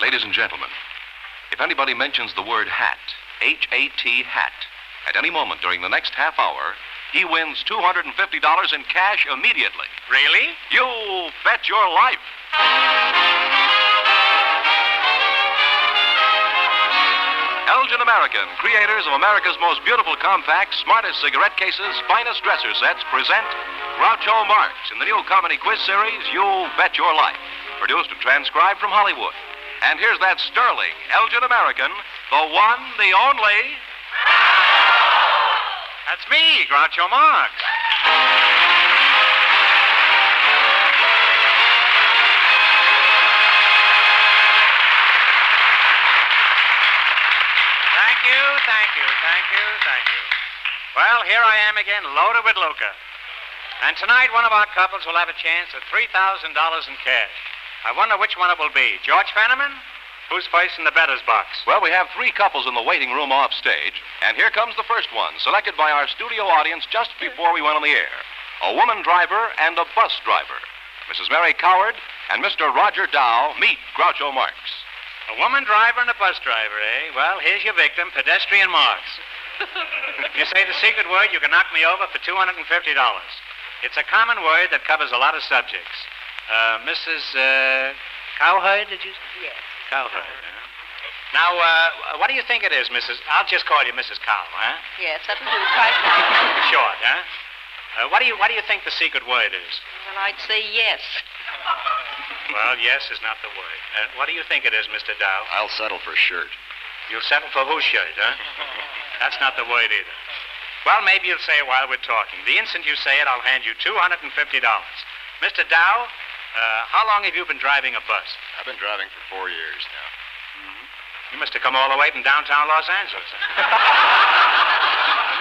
Ladies and gentlemen, if anybody mentions the word hat, H-A-T, hat, at any moment during the next half hour, he wins $250 in cash immediately. Really? You bet your life. Elgin American, creators of America's most beautiful compacts, smartest cigarette cases, finest dresser sets, present Groucho Marx in the new comedy quiz series, You Bet Your Life, produced and transcribed from Hollywood. And here's that sterling Elgin American, the one, the only... That's me, Groucho Marx. Thank you. Well, here I am again, loaded with lucre. And tonight, one of our couples will have a chance at $3,000 in cash. I wonder which one it will be. George Fenneman? Who's first in the bettor's box? Well, we have 3 couples in the waiting room off stage, and here comes the first one, selected by our studio audience just before we went on the air. A woman driver and a bus driver. Mrs. Mary Coward and Mr. Roger Dow meet Groucho Marx. A woman driver and a bus driver, eh? Well, here's your victim, pedestrian Marx. You say the secret word, you can knock me over for $250. It's a common word that covers a lot of subjects. Mrs. Cowherd, did you say? Yes. Cowherd, huh? Now, what do you think it is, Mrs. I'll just call you Mrs. Cow, huh? Yes, that'll do quite nice. Short, huh? What do you think the secret word is? Well, I'd say yes. Well, yes is not the word. What do you think it is, Mr. Dow? I'll settle for shirt. You'll settle for whose shirt, huh? That's not the word either. Well, maybe you'll say it while we're talking. The instant you say it, I'll hand you $250. Mr. Dow, how long have you been driving a bus? I've been driving for 4 years now. Mm-hmm. You must have come all the way from downtown Los Angeles.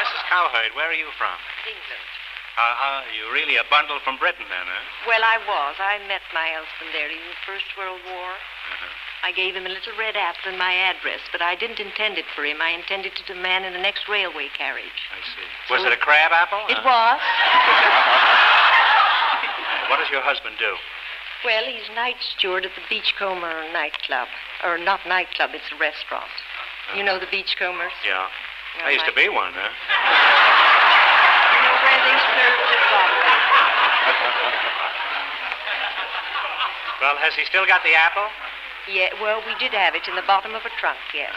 Mrs. Cowherd, where are you from? England. You're really a bundle from Britain, then, huh? Well, I was. I met my husband there in the First World War. Uh-huh. I gave him a little red apple and my address, but I didn't intend it for him. I intended it to the man in the next railway carriage. I see. Was it a crab apple? It was. What does your husband do? Well, he's night steward at the Beachcomber nightclub. Or not nightclub, it's a restaurant. You know the Beachcombers? Yeah. Well, I used to be one, huh? You know where they serve the vodka. Well, has he still got the apple? Yeah, well, we did have it in the bottom of a trunk, yes.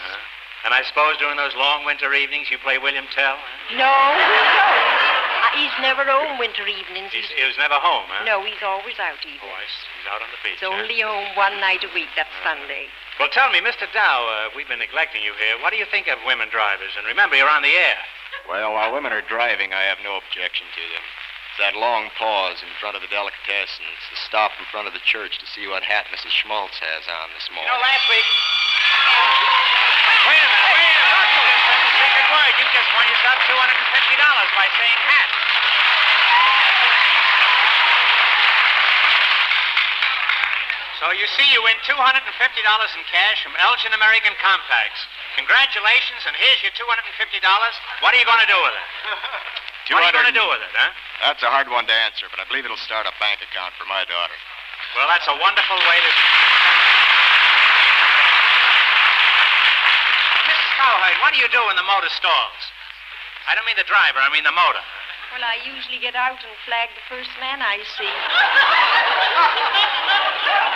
And I suppose during those long winter evenings you play William Tell? Huh? No, he don't. He's never home winter evenings. He was never home, huh? No, he's always out evenings. Oh, he's out on the beach. He's only home one night a week. That's Sunday. Well, tell me, Mr. Dow, we've been neglecting you here. What do you think of women drivers? And remember, you're on the air. Well, while women are driving, I have no objection to them. It's that long pause in front of the delicatessen. It's the stop in front of the church to see what hat Mrs. Schmaltz has on this morning. You know, last week... Wait a minute. That's the secret word. You just won yourself $250 by saying hat. So you see, you win $250 in cash from Elgin American Compacts. Congratulations, and here's your $250. What are you going to do with it? What are you going to do with it, huh? That's a hard one to answer, but I believe it'll start a bank account for my daughter. Well, that's a wonderful way to... Mrs. Cowherd, what do you do when the motor stalls? I don't mean the driver, I mean the motor. Well, I usually get out and flag the first man I see.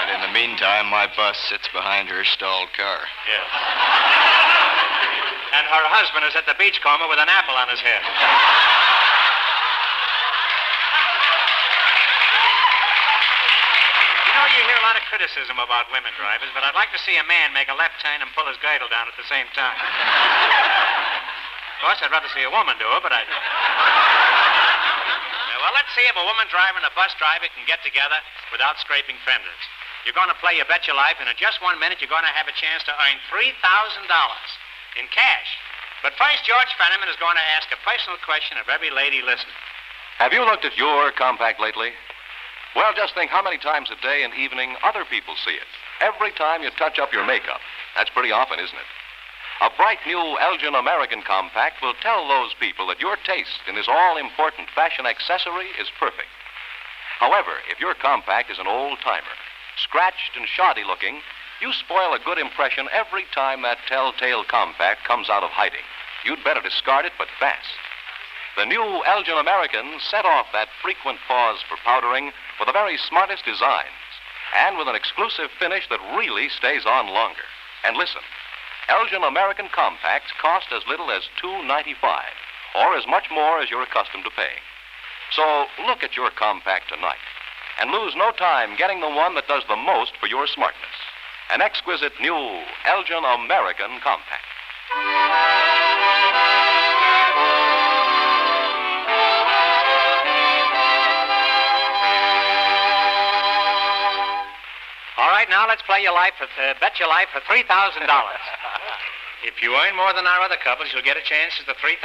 And in the meantime, my bus sits behind her stalled car. Yes. And her husband is at the beachcomber with an apple on his head. You know, you hear a lot of criticism about women drivers, but I'd like to see a man make a left turn and pull his girdle down at the same time. Of course, I'd rather see a woman do it, but I... Well, let's see if a woman driver and a bus driver can get together without scraping fenders. You're going to play You Bet Your Life, and in just 1 minute, you're going to have a chance to earn $3,000 in cash. But first, George Fenneman is going to ask a personal question of every lady listening. Have you looked at your compact lately? Well, just think how many times a day and evening other people see it. Every time you touch up your makeup. That's pretty often, isn't it? A bright new Elgin American compact will tell those people that your taste in this all-important fashion accessory is perfect. However, if your compact is an old-timer, scratched and shoddy looking, You spoil a good impression every time that telltale compact comes out of hiding. You'd better discard it, but fast. The new Elgin American set off that frequent pause for powdering with the very smartest designs and with an exclusive finish that really stays on longer. And listen, Elgin American compacts cost as little as $2.95, or as much more as you're accustomed to paying. So look at your compact tonight and lose no time getting the one that does the most for your smartness. An exquisite new Elgin American compact. All right, now let's play your life bet your life for $3,000. If you earn more than our other couples, you'll get a chance at the $3,000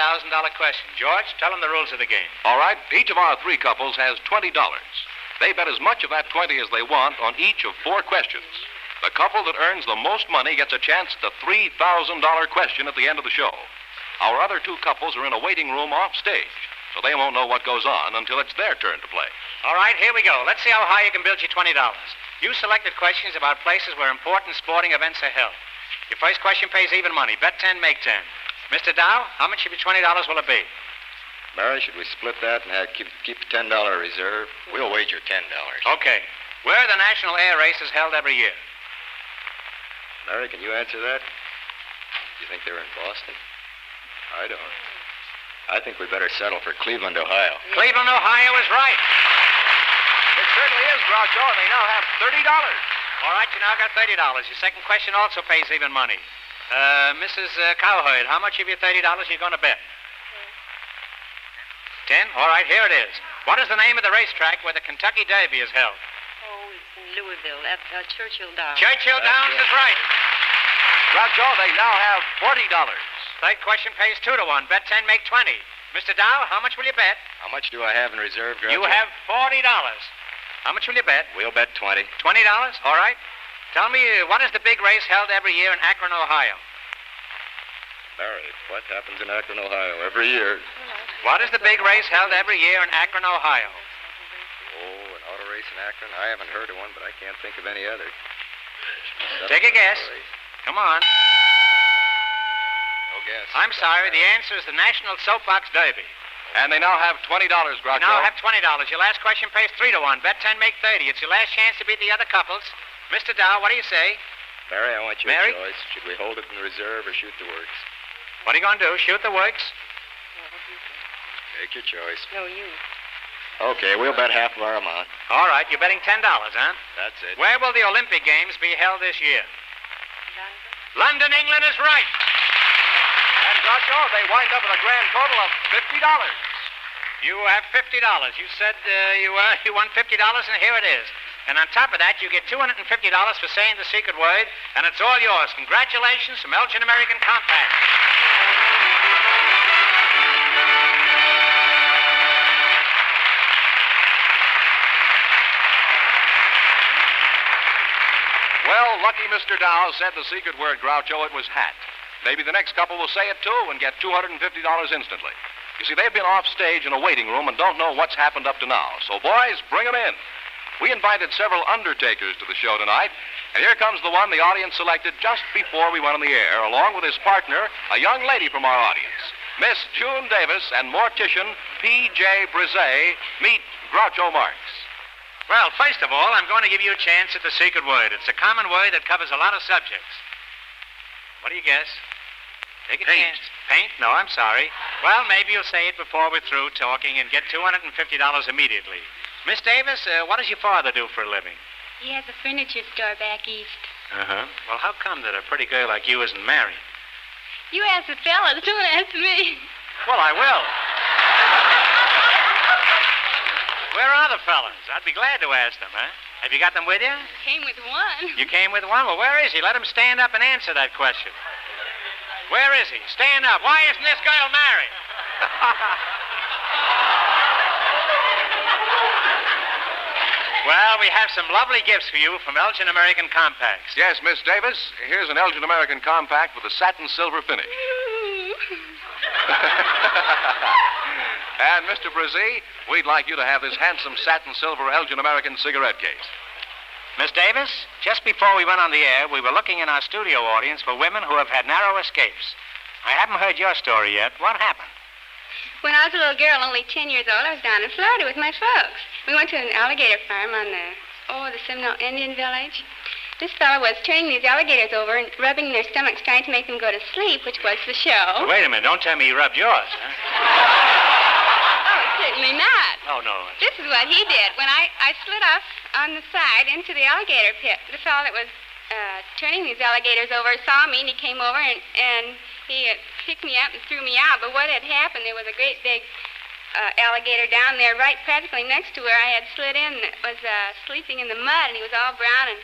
question. George, tell them the rules of the game. All right, each of our three couples has $20. They bet as much of that 20 as they want on each of 4 questions. The couple that earns the most money gets a chance at the $3,000 question at the end of the show. Our other 2 couples are in a waiting room off stage, so they won't know what goes on until it's their turn to play. All right, here we go. Let's see how high you can build your $20. You selected questions about places where important sporting events are held. Your first question pays even money. Bet 10, make 10. Mr. Dow, how much of your $20 will it be? Mary, should we split that and keep the $10 reserve? We'll wager $10. Okay. Where are the national air races held every year? Mary, can you answer that? Do you think they're in Boston? I don't. I think we better settle for Cleveland, Ohio. Cleveland, Ohio is right. It certainly is, Groucho, and they now have $30. All right, you now got $30. Your second question also pays even money. Mrs. Cowherd, how much of your $30 are you going to bet? 10? All right, here it is. What is the name of the racetrack where the Kentucky Derby is held? Oh, it's in Louisville, at Churchill Downs. Churchill Downs is right. Groucho, they now have $40. Third question pays 2 to 1. Bet 10, make 20. Mr. Dow, how much will you bet? How much do I have in reserve, Groucho? You have $40. How much will you bet? We'll bet 20. $20? All right. Tell me, what is the big race held every year in Akron, Ohio? Mary, what happens in Akron, Ohio every year? What is the big race held every year in Akron, Ohio? Oh, an auto race in Akron? I haven't heard of one, but I can't think of any other. Take a guess. Come on. No guess. I'm sorry. The answer is the National Soapbox Derby. And they now have $20, Groucho. You now have $20. Your last question pays 3 to 1. Bet 10, make 30. It's your last chance to beat the other couples. Mr. Dow, what do you say? Mary, I want your Mary? choice. Should we hold it in reserve or shoot the works? What are you going to do? Shoot the works? Take your choice. No, you. Okay, we'll bet half of our amount. All right, you're betting $10, huh? That's it. Where will the Olympic Games be held this year? London, England is right. And, Groucho, they wind up with a grand total of $50. You have $50. You said you won $50, and here it is. And on top of that, you get $250 for saying the secret word, and it's all yours. Congratulations from Elgin American Compact. Well, lucky Mr. Dow said the secret word, Groucho. It was hat. Maybe the next couple will say it, too, and get $250 instantly. You see, they've been off stage in a waiting room and don't know what's happened up to now. So, boys, bring them in. We invited several undertakers to the show tonight, and here comes the one the audience selected just before we went on the air, along with his partner, a young lady from our audience, Miss June Davis and mortician P.J. Brizet. Meet Groucho Marx. Well, first of all, I'm going to give you a chance at the secret word. It's a common word that covers a lot of subjects. What do you guess? Take a chance. Paint? No, I'm sorry. Well, maybe you'll say it before we're through talking and get $250 immediately. Miss Davis, what does your father do for a living? He has a furniture store back east. Uh-huh. Well, how come that a pretty girl like you isn't married? You ask the fellas, don't ask me. Well, I will. Where are the fellas? I'd be glad to ask them, huh? Have you got them with you? Came with one. You came with one? Well, where is he? Let him stand up and answer that question. Where is he? Stand up. Why isn't this girl married? Well, we have some lovely gifts for you from Elgin American Compacts. Yes, Miss Davis, here's an Elgin American Compact with a satin silver finish. And, Mr. Brizet, we'd like you to have this handsome satin silver Elgin American cigarette case. Miss Davis, just before we went on the air, we were looking in our studio audience for women who have had narrow escapes. I haven't heard your story yet. What happened? When I was a little girl, only 10 years old, I was down in Florida with my folks. We went to an alligator farm on the Seminole Indian village. This fellow was turning these alligators over and rubbing their stomachs, trying to make them go to sleep, which was the show. Wait a minute. Don't tell me he rubbed yours, huh? Oh, certainly not. Oh, no. This is what he did. When I slid off on the side into the alligator pit, the fellow that was turning these alligators over saw me, and he came over, and he picked me up and threw me out. But what had happened, there was a great big alligator down there right practically next to where I had slid in that was sleeping in the mud, and he was all brown,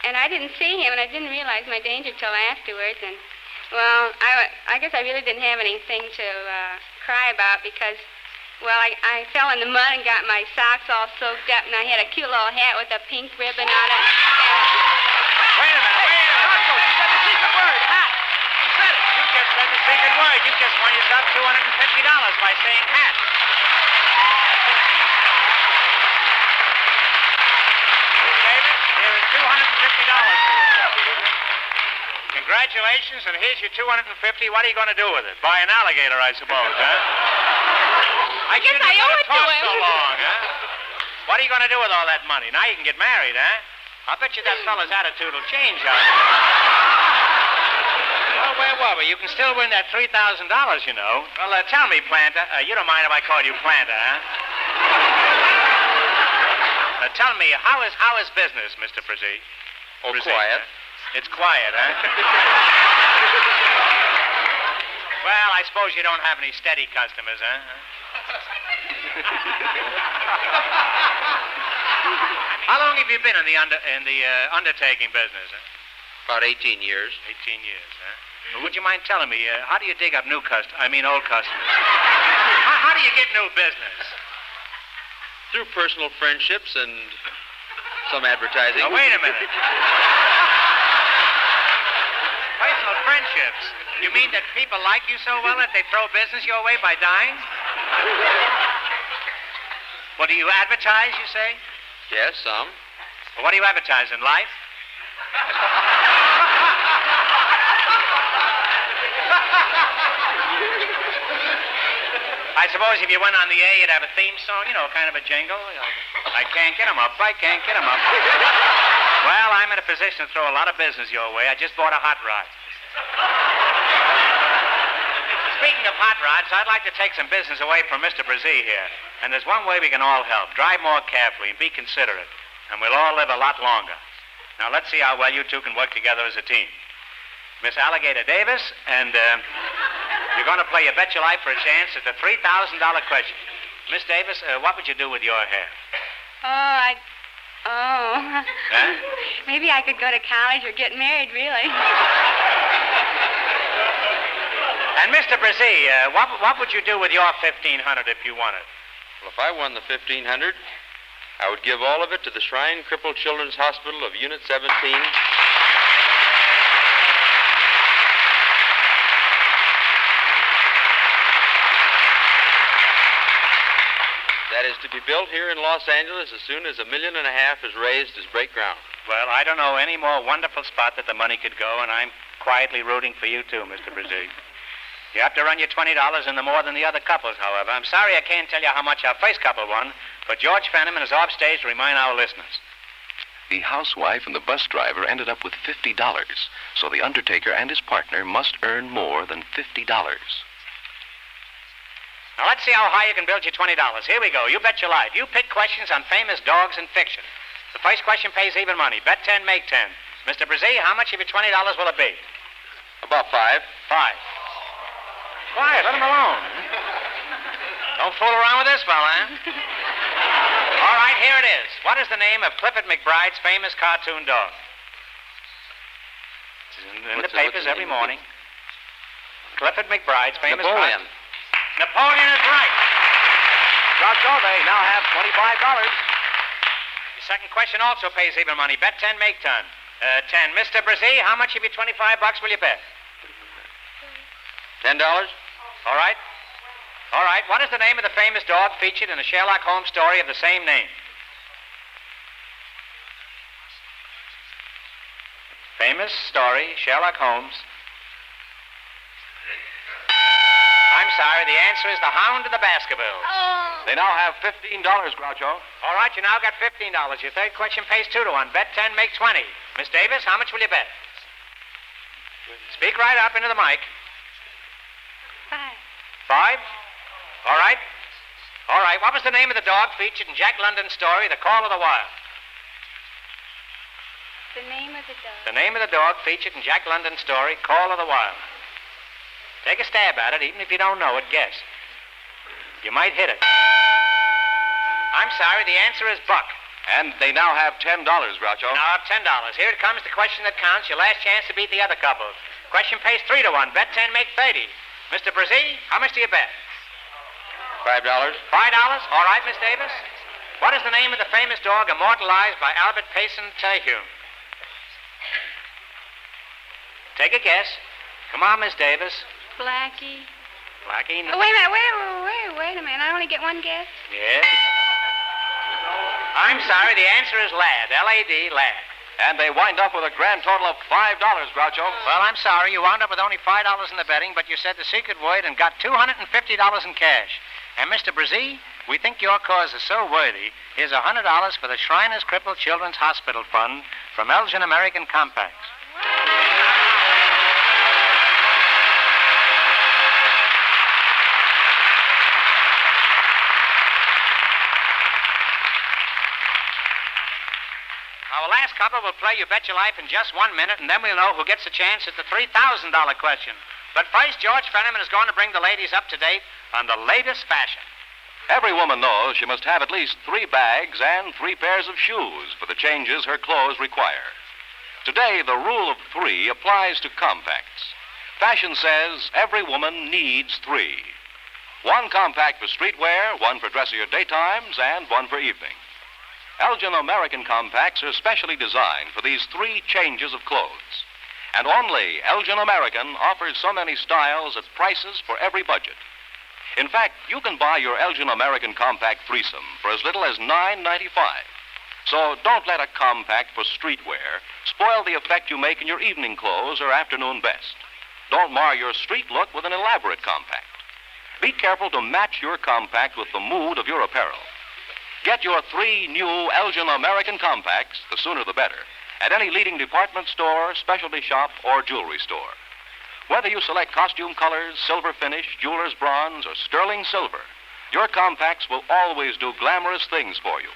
and I didn't see him, and I didn't realize my danger till afterwards. And, well, I guess I really didn't have anything to cry about because, well, I fell in the mud and got my socks all soaked up, and I had a cute little hat with a pink ribbon on it. Wait a minute. Groucho, you said the secret word, hat. You said it. You just said the secret word. You just won yourself $250 by saying hat. David, here is $250 for yourself. Congratulations, and here's your $250. What are you going to do with it? Buy an alligator, I suppose, huh? I guess I owe it to him. So long, huh? What are you going to do with all that money? Now you can get married, huh? I'll bet you that fella's attitude will change out there. Well, where were we? You can still win that $3,000, you know. Well, tell me, Planter. You don't mind if I call you Planter, huh? Tell me, how is business, Mr. Brzee? Oh, Brzee, quiet. It's quiet, huh? Well, I suppose you don't have any steady customers, huh? How long have you been in the undertaking business, huh? About 18 years. 18 years, huh? Well, would you mind telling me, how do you dig up old customers? How do you get new business? Through personal friendships and some advertising. Now, wait a minute. Personal friendships? You mean that people like you so well that they throw business your way by dying? Well, do you advertise, you say? Yes, some. Well, what do you advertise, in life? I suppose if you went on the air, you'd have a theme song, kind of a jingle. I can't get 'em up. I can't get 'em up. Well, I'm in a position to throw a lot of business your way. I just bought a hot rod. Speaking of hot rods, I'd like to take some business away from Mr. Brzee here. And there's one way we can all help. Drive more carefully and be considerate. And we'll all live a lot longer. Now, let's see how well you two can work together as a team. Miss Alligator Davis, and you're going to play You Bet Your Life for a chance at the $3,000 question. Miss Davis, what would you do with your hair? Huh? Maybe I could go to college or get married, really. And Mr. Brzee, what would you do with your $1,500 if you won it? Well, if I won the $1,500, I would give all of it to the Shrine Crippled Children's Hospital of Unit 17. That is to be built here in Los Angeles as soon as $1.5 million is raised as break ground. Well, I don't know any more wonderful spot that the money could go, and I'm quietly rooting for you, too, Mr. Brzee. You have to run your $20 into more than the other couples, however. I'm sorry I can't tell you how much our first couple won, but George Fenneman is off stage to remind our listeners. The housewife and the bus driver ended up with $50, so the undertaker and his partner must earn more than $50. Now, let's see how high you can build your $20. Here we go. You bet your life. You pick questions on famous dogs in fiction. The first question pays even money. Bet 10, make 10. Mr. Brzee, how much of your $20 will it be? About 5. 5. Quiet, let him alone. Don't fool around with this fella, huh? All right, here it is. What is the name of Clifford McBride's famous cartoon dog? It's in the papers every morning. Clifford McBride's famous Napoleon. Napoleon is right. Groucho, they now have $25. The second question also pays even money. Bet 10, make 10. 10. Mr. Brzee, how much of your $25 will you bet? $10? All right. All right. What is the name of the famous dog featured in the Sherlock Holmes story of the same name? Famous story, Sherlock Holmes. I'm sorry, the answer is the Hound of the Baskervilles. Oh. They now have $15, Groucho. All right, you now got $15. Your third question pays 2 to 1. Bet 10, make 20. Miss Davis, how much will you bet? Speak right up into the mic. 5. 5? All right. All right, what was the name of the dog featured in Jack London's story, The Call of the Wild? The name of the dog. The name of the dog featured in Jack London's story, Call of the Wild. Take a stab at it, even if you don't know it, guess. You might hit it. I'm sorry, the answer is Buck. And they now have $10, Groucho. Now up $10. Here it comes, the question that counts, your last chance to beat the other couple. Question pays 3 to 1. Bet 10, make 30. Mr. Brzee, how much do you bet? $5. $5? All right, Miss Davis. What is the name of the famous dog immortalized by Albert Payson Terhune? Take a guess. Come on, Miss Davis. Blackie. Blackie? Oh, wait a minute. Wait a minute. I only get one guess. Yes. I'm sorry, the answer is Lad. L-A-D, Lad. And they wind up with a grand total of $5, Groucho. Well, I'm sorry, you wound up with only $5 in the betting, but you said the secret word and got $250 in cash. And Mr. Brzee, we think your cause is so worthy. Here's $100 for the Shriners Crippled Children's Hospital Fund from Elgin American Compacts. Our last couple will play You Bet Your Life in just 1 minute, and then we'll know who gets a chance at the $3,000 question. But first, George Fenneman is going to bring the ladies up to date on the latest fashion. Every woman knows she must have at least 3 bags and 3 pairs of shoes for the changes her clothes require. Today, the rule of 3 applies to compacts. Fashion says every woman needs 3. 1 compact for streetwear, 1 for dressier daytimes, and 1 for evening. Elgin American Compacts are specially designed for these 3 changes of clothes. And only Elgin American offers so many styles at prices for every budget. In fact, you can buy your Elgin American Compact threesome for as little as $9.95. So don't let a compact for streetwear spoil the effect you make in your evening clothes or afternoon best. Don't mar your street look with an elaborate compact. Be careful to match your compact with the mood of your apparel. Get your 3 new Elgin American Compacts, the sooner the better, at any leading department store, specialty shop, or jewelry store. Whether you select costume colors, silver finish, jeweler's bronze, or sterling silver, your compacts will always do glamorous things for you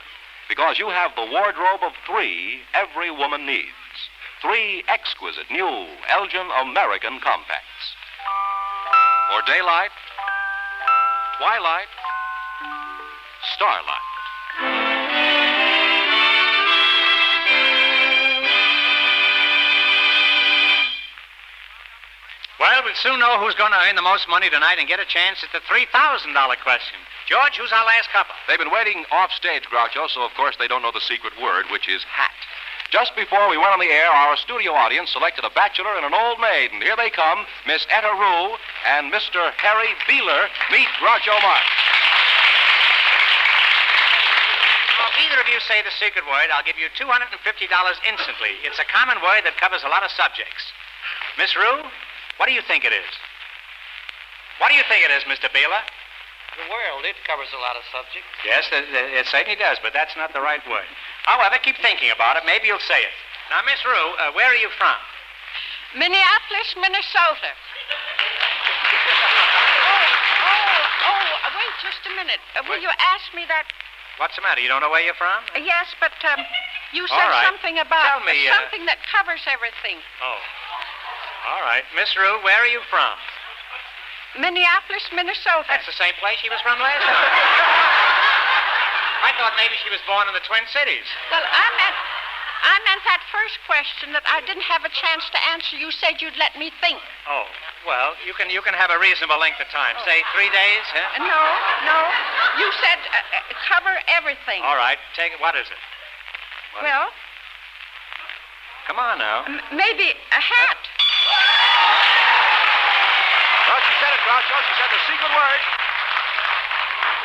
because you have the wardrobe of 3 every woman needs. 3 exquisite new Elgin American Compacts. For daylight, twilight, starlight. Well, we'll soon know who's going to earn the most money tonight and get a chance at the $3,000 question. George, who's our last couple? They've been waiting off stage, Groucho, so of course they don't know the secret word, which is hat. Just before we went on the air, our studio audience selected a bachelor and an old maid, and here they come, Miss Etta Rue and Mr. Harry Beeler. Meet Groucho Marx. Well, if either of you say the secret word, I'll give you $250 instantly. It's a common word that covers a lot of subjects. Miss Rue, what do you think it is? What do you think it is, Mr. Beeler? The world, it covers a lot of subjects. Yes, it certainly does, but that's not the right word. However, keep thinking about it. Maybe you'll say it. Now, Miss Rue, where are you from? Minneapolis, Minnesota. Wait just a minute. Will you ask me that? What's the matter? You don't know where you're from? Yes, but you All said right. something about Tell me, something that covers everything. Oh. All right. Miss Rue, where are you from? Minneapolis, Minnesota. That's the same place she was from last time. I thought maybe she was born in the Twin Cities. Well, I meant that first question that I didn't have a chance to answer. You said you'd let me think. Oh, well, you can have a reasonable length of time. Say 3 days, huh? No. You said cover everything. All right. Take it. What is it? Well, Come on now. maybe a hat. Well, she said it, Groucho. She said the secret word.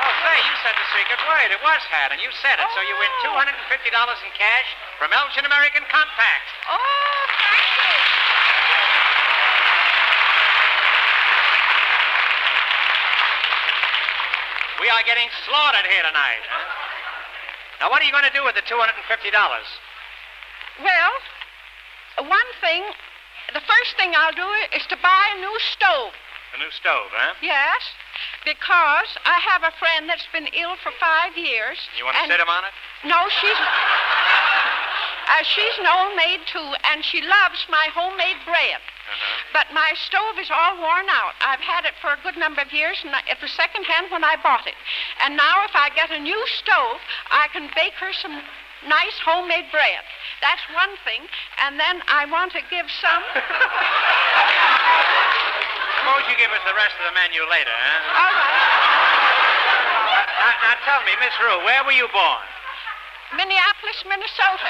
Oh, say, you said the secret word. It was hat, and you said it. So you win $250 in cash from Elgin American Compacts. Oh, thank you. are getting slaughtered here tonight. Huh? Now, what are you going to do with the $250? Well, the first thing I'll do is to buy a new stove. A new stove, huh? Yes, because I have a friend that's been ill for 5 years. You want to sit him on it? No, she's an old maid, too, and she loves my homemade bread. But my stove is all worn out. I've had it for a good number of years, and it was secondhand when I bought it. And now if I get a new stove, I can bake her some nice homemade bread. That's one thing. And then I want to give some... Suppose you give us the rest of the menu later, huh? All right. Now tell me, Miss Rue, where were you born? Minneapolis, Minnesota.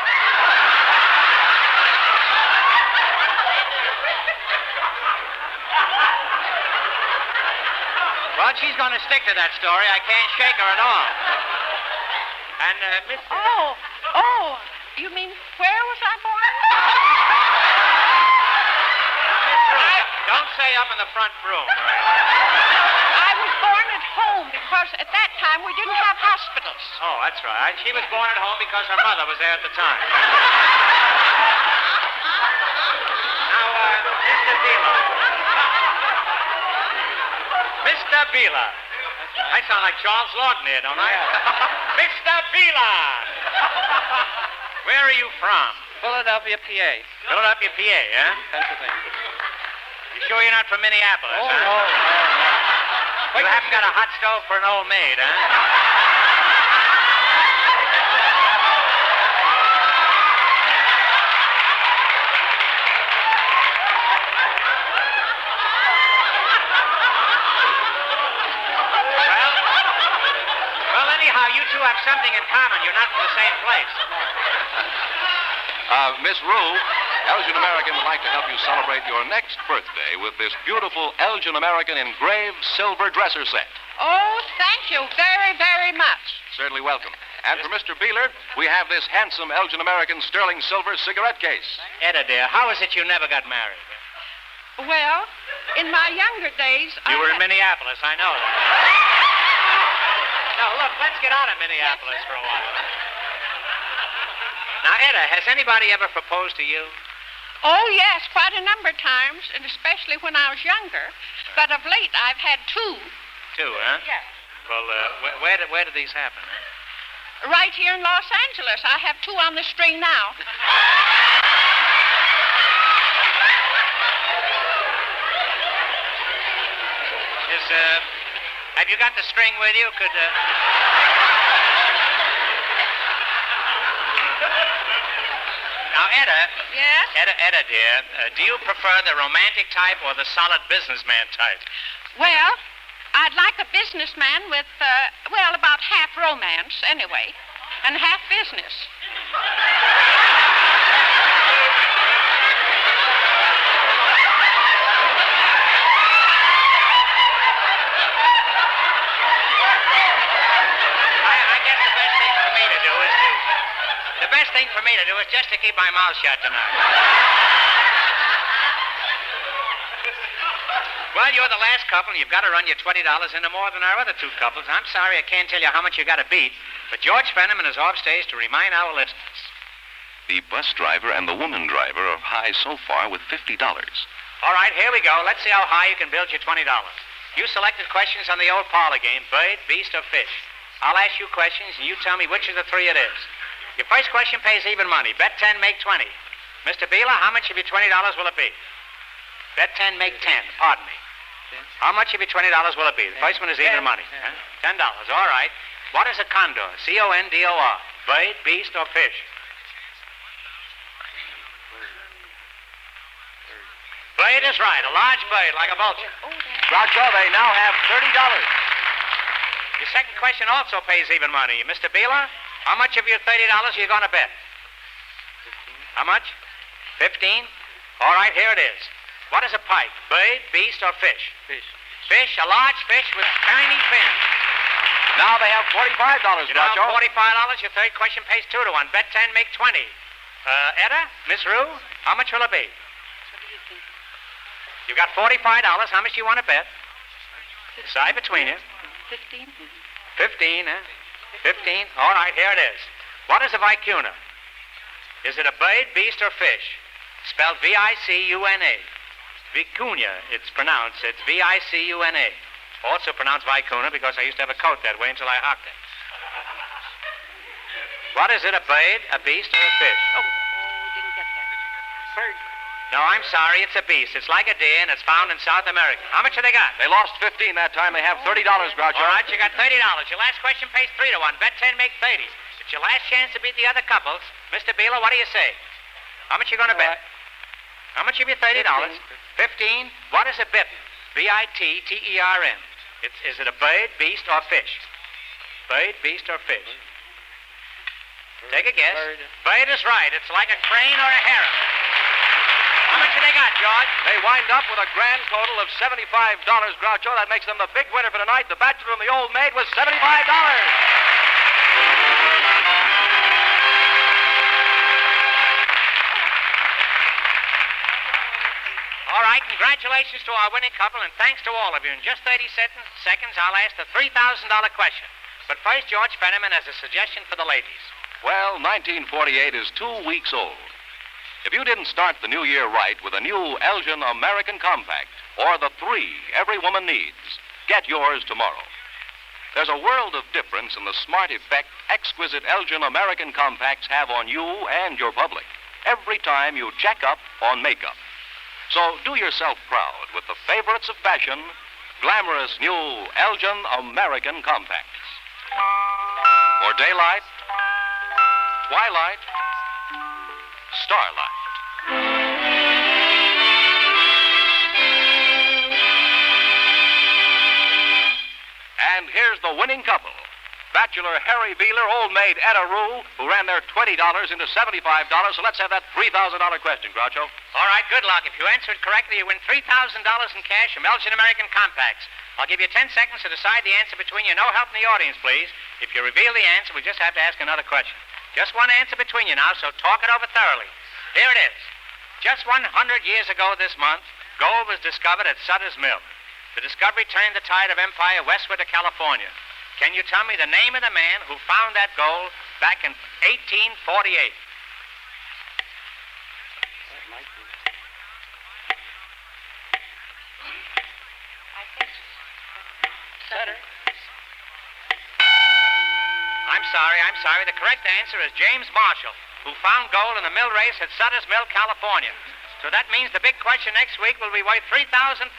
Well, she's going to stick to that story. I can't shake her at all. And, Miss... Oh, you mean where was I born? Don't say up in the front room. I was born at home because at that time we didn't have hospitals. Oh, that's right. She was born at home because her mother was there at the time. Now, Mr. Beeler. Mr. Beeler. I sound like Charles Lawton here, don't I? Mr. Beeler. Where are you from? Philadelphia, PA. Philadelphia, PA, huh? Pennsylvania. You sure you're not from Minneapolis, Oh, huh? no. You haven't got a hot stove for an old maid, huh? Well, anyhow, you two have something in common. You're not from the same place. Miss Rue, Elgin American would like to help you celebrate your next birthday with this beautiful Elgin American engraved silver dresser set. Oh, thank you very, very much. Certainly welcome. And for Mr. Beeler, we have this handsome Elgin American sterling silver cigarette case. Etta, dear, how is it you never got married? Well, in my younger days, You were in Minneapolis, I know that. Now, look, let's get out of Minneapolis for a while. Now, Etta, has anybody ever proposed to you? Oh, yes, quite a number of times, and especially when I was younger. But of late, I've had two. Two, huh? Yes. Well, where did these happen, huh? Right here in Los Angeles. I have two on the string now. Have you got the string with you? Now, Etta. Yes? Etta, dear, do you prefer the romantic type or the solid businessman type? Well, I'd like a businessman with, about half romance, anyway, and half business. I guess the best thing for me to do is just to keep my mouth shut tonight. Well, you're the last couple, and you've got to run your $20 into more than our other two couples. I'm sorry I can't tell you how much you got to beat, but George Fenneman is off stage to remind our listeners. The bus driver and the woman driver are high so far with $50. All right, here we go. Let's see how high you can build your $20. You selected questions on the old parlor game, bird, beast, or fish. I'll ask you questions, and you tell me which of the three it is. Your first question pays even money. Bet 10, make 20. Mr. Beeler, how much of your $20 will it be? Bet 10, make 10. Pardon me. How much of your $20 will it be? The first one is even money. Huh? $10. All right. What is a condor? C-O-N-D-O-R. Bird, beast, or fish? Bird is right. A large bird, like a vulture. Groucho, they now have $30. Your second question also pays even money. Mr. Beeler, how much of your $30 are you going to bet? 15. How much? 15? All right, here it is. What is a pike? Bird, beast, or fish? Fish. Fish, a large fish with tiny fins. Now they have $45, You know, Groucho. $45. Your third question pays 2 to 1. Bet 10, make 20. Etta, Miss Rue, how much will it be? What do you think? You've got $45. How much do you want to bet? Decide between you. 15? 15, huh? 15? All right, here it is. What is a vicuna? Is it a bird, beast, or fish? Spelled V-I-C-U-N-A. Vicuña, it's pronounced. It's V-I-C-U-N-A. Also pronounced vicuna because I used to have a coat that way until I hocked it. What is it, a bird, a beast, or a fish? Oh, didn't get that. Bird. No, I'm sorry, it's a beast. It's like a deer, and it's found in South America. How much have they got? They lost 15 that time. They have $30, Groucho. All right, you got $30. Your last question pays 3 to 1. Bet 10, make 30. It's your last chance to beat the other couples. Mr. Beeler, what do you say? How much you going to bet? How much of your $30? 15. What is a bittern? B-I-T-T-E-R-N. Is it a bird, beast, or fish? Bird, beast, or fish? Take a guess. Bird is right. It's like a crane or a heron. How much have they got, George? They wind up with a grand total of $75, Groucho. That makes them the big winner for tonight. The bachelor and the old maid was $75. All right, congratulations to our winning couple, and thanks to all of you. In just 30 seconds, I'll ask the $3,000 question. But first, George Fenneman has a suggestion for the ladies. Well, 1948 is 2 weeks old. If you didn't start the new year right with a new Elgin American Compact, or the 3 every woman needs, get yours tomorrow. There's a world of difference in the smart effect exquisite Elgin American Compacts have on you and your public every time you check up on makeup. So do yourself proud with the favorites of fashion, glamorous new Elgin American Compacts. For daylight, twilight, starlight. And here's the winning couple. Bachelor Harry Beeler, old maid Etta Rue, who ran their $20 into $75. So let's have that $3,000 question, Groucho. All right, good luck. If you answer it correctly, you win $3,000 in cash from Elgin American Compacts. I'll give you 10 seconds to decide the answer between you. No help in the audience, please. If you reveal the answer, we just have to ask another question. Just one answer between you now, so talk it over thoroughly. Here it is. Just 100 years ago this month, gold was discovered at Sutter's Mill. The discovery turned the tide of empire westward to California. Can you tell me the name of the man who found that gold back in 1848? Sutter. I'm sorry. The correct answer is James Marshall, who found gold in the mill race at Sutter's Mill, California. So that means the big question next week will be worth $3,500.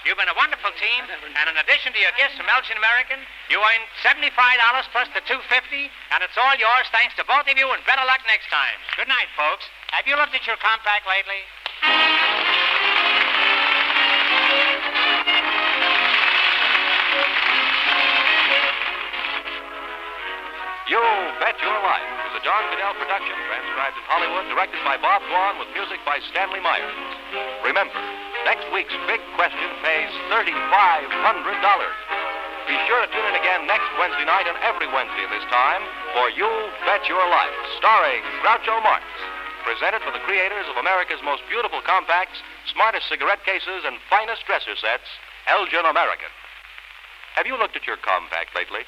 You've been a wonderful team, and in addition to your gifts from Elgin American, you earned $75 plus the $250, and it's all yours thanks to both of you, and better luck next time. Good night, folks. Have you looked at your compact lately? You Bet Your Life is a John Goodell production, transcribed in Hollywood, directed by Bob Dwan, with music by Stanley Myers. Remember, next week's big question pays $3,500. Be sure to tune in again next Wednesday night and every Wednesday at this time for You Bet Your Life, starring Groucho Marx. Presented for the creators of America's most beautiful compacts, smartest cigarette cases, and finest dresser sets, Elgin American. Have you looked at your compact lately?